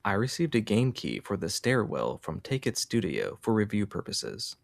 I received a game key for the Stairwell from Take It Studio for review purposes.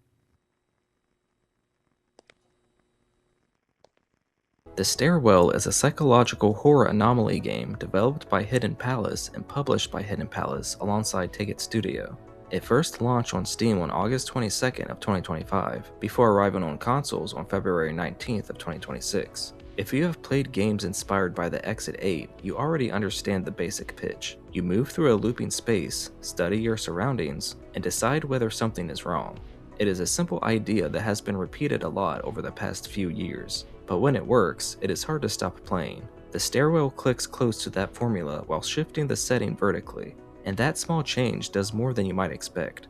The Stairwell is a psychological horror anomaly game developed by Hidden Palace and published by Hidden Palace alongside Take It Studio. It first launched on Steam on August 22nd of 2025, before arriving on consoles on February 19th of 2026. If you have played games inspired by the Exit 8, you already understand the basic pitch. You move through a looping space, study your surroundings, and decide whether something is wrong. It is a simple idea that has been repeated a lot over the past few years, but when it works, it is hard to stop playing. The Stairwell clicks close to that formula while shifting the setting vertically, and that small change does more than you might expect.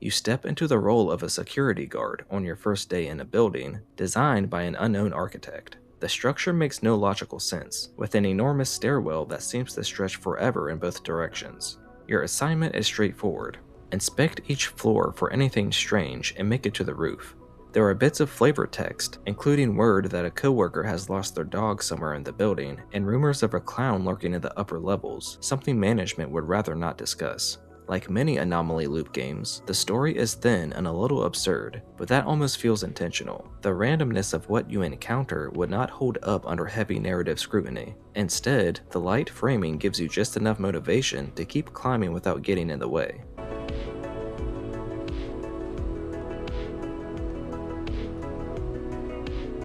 You step into the role of a security guard on your first day in a building designed by an unknown architect. The structure makes no logical sense, with an enormous stairwell that seems to stretch forever in both directions. Your assignment is straightforward. Inspect each floor for anything strange and make it to the roof. There are bits of flavor text, including word that a coworker has lost their dog somewhere in the building, and rumors of a clown lurking in the upper levels, something management would rather not discuss. Like many Anomaly loop games, the story is thin and a little absurd, but that almost feels intentional. The randomness of what you encounter would not hold up under heavy narrative scrutiny. Instead, the light framing gives you just enough motivation to keep climbing without getting in the way.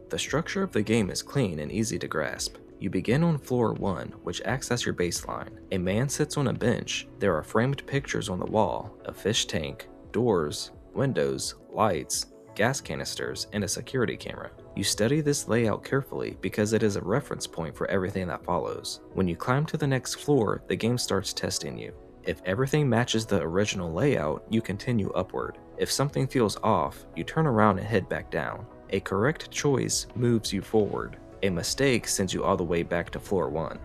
The structure of the game is clean and easy to grasp. You begin on floor 1, which acts as your baseline. A man sits on a bench. There are framed pictures on the wall, a fish tank, doors, windows, lights, gas canisters, and a security camera. You study this layout carefully because it is a reference point for everything that follows. When you climb to the next floor, the game starts testing you. If everything matches the original layout, you continue upward. If something feels off, you turn around and head back down. A correct choice moves you forward. A mistake sends you all the way back to floor 1.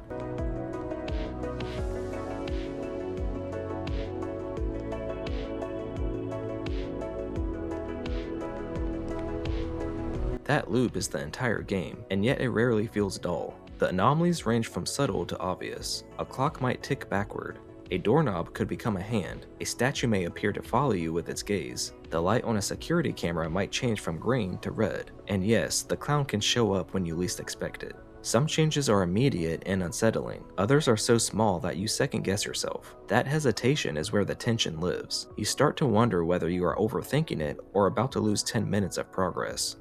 That loop is the entire game, and yet it rarely feels dull. The anomalies range from subtle to obvious. A clock might tick backward. A doorknob could become a hand. A statue may appear to follow you with its gaze. The light on a security camera might change from green to red. And yes, the clown can show up when you least expect it. Some changes are immediate and unsettling. Others are so small that you second guess yourself. That hesitation is where the tension lives. You start to wonder whether you are overthinking it or about to lose 10 minutes of progress.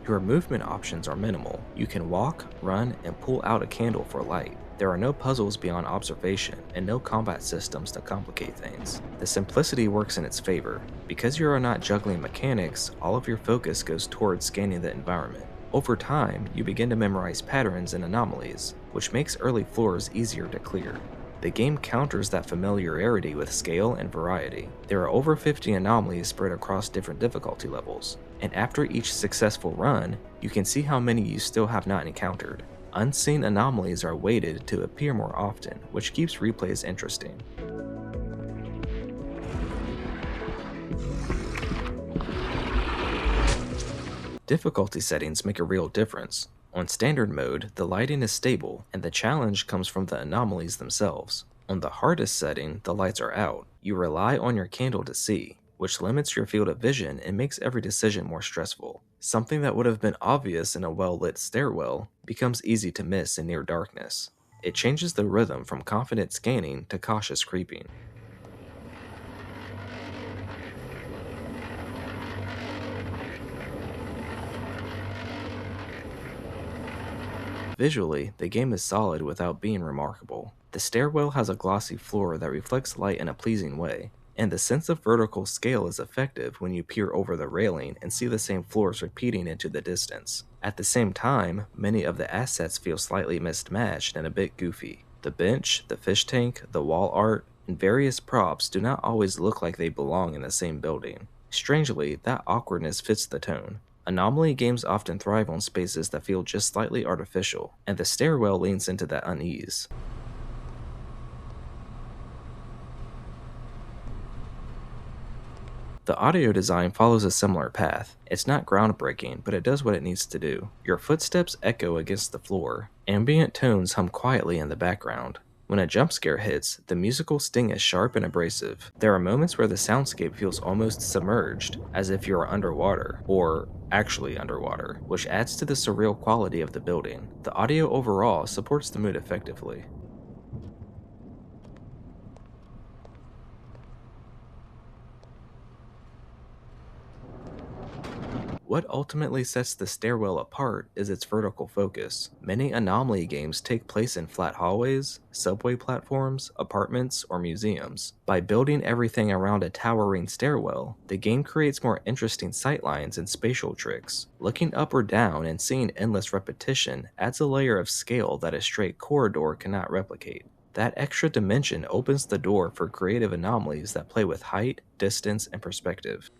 Your movement options are minimal. You can walk, run, and pull out a candle for light. There are no puzzles beyond observation, and no combat systems to complicate things. The simplicity works in its favor. Because you are not juggling mechanics, all of your focus goes towards scanning the environment. Over time, you begin to memorize patterns and anomalies, which makes early floors easier to clear. The game counters that familiarity with scale and variety. There are over 50 anomalies spread across different difficulty levels, and after each successful run, you can see how many you still have not encountered. Unseen anomalies are weighted to appear more often, which keeps replays interesting. Difficulty settings make a real difference. On standard mode, the lighting is stable, and the challenge comes from the anomalies themselves. On the hardest setting, the lights are out. You rely on your candle to see, which limits your field of vision and makes every decision more stressful. Something that would have been obvious in a well-lit stairwell becomes easy to miss in near darkness. It changes the rhythm from confident scanning to cautious creeping. Visually, the game is solid without being remarkable. The stairwell has a glossy floor that reflects light in a pleasing way, and the sense of vertical scale is effective when you peer over the railing and see the same floors repeating into the distance. At the same time, many of the assets feel slightly mismatched and a bit goofy. The bench, the fish tank, the wall art, and various props do not always look like they belong in the same building. Strangely, that awkwardness fits the tone. Anomaly games often thrive on spaces that feel just slightly artificial, and the stairwell leans into that unease. The audio design follows a similar path. It's not groundbreaking, but it does what it needs to do. Your footsteps echo against the floor. Ambient tones hum quietly in the background. When a jump scare hits, the musical sting is sharp and abrasive. There are moments where the soundscape feels almost submerged, as if you are underwater, or actually underwater, which adds to the surreal quality of the building. The audio overall supports the mood effectively. What ultimately sets the Stairwell apart is its vertical focus. Many Anomaly games take place in flat hallways, subway platforms, apartments, or museums. By building everything around a towering stairwell, the game creates more interesting sightlines and spatial tricks. Looking up or down and seeing endless repetition adds a layer of scale that a straight corridor cannot replicate. That extra dimension opens the door for creative anomalies that play with height, distance, and perspective.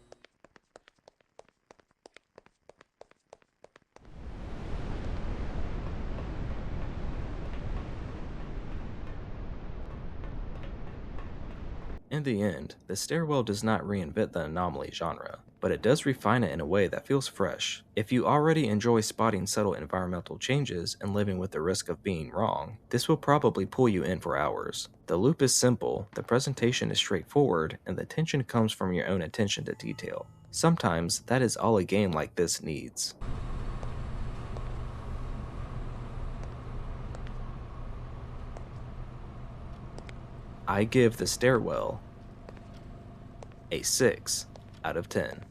In the end, the Stairwell does not reinvent the Anomaly genre, but it does refine it in a way that feels fresh. If you already enjoy spotting subtle environmental changes and living with the risk of being wrong, this will probably pull you in for hours. The loop is simple, the presentation is straightforward, and the tension comes from your own attention to detail. Sometimes, that is all a game like this needs. I give the Stairwell a 6 out of 10.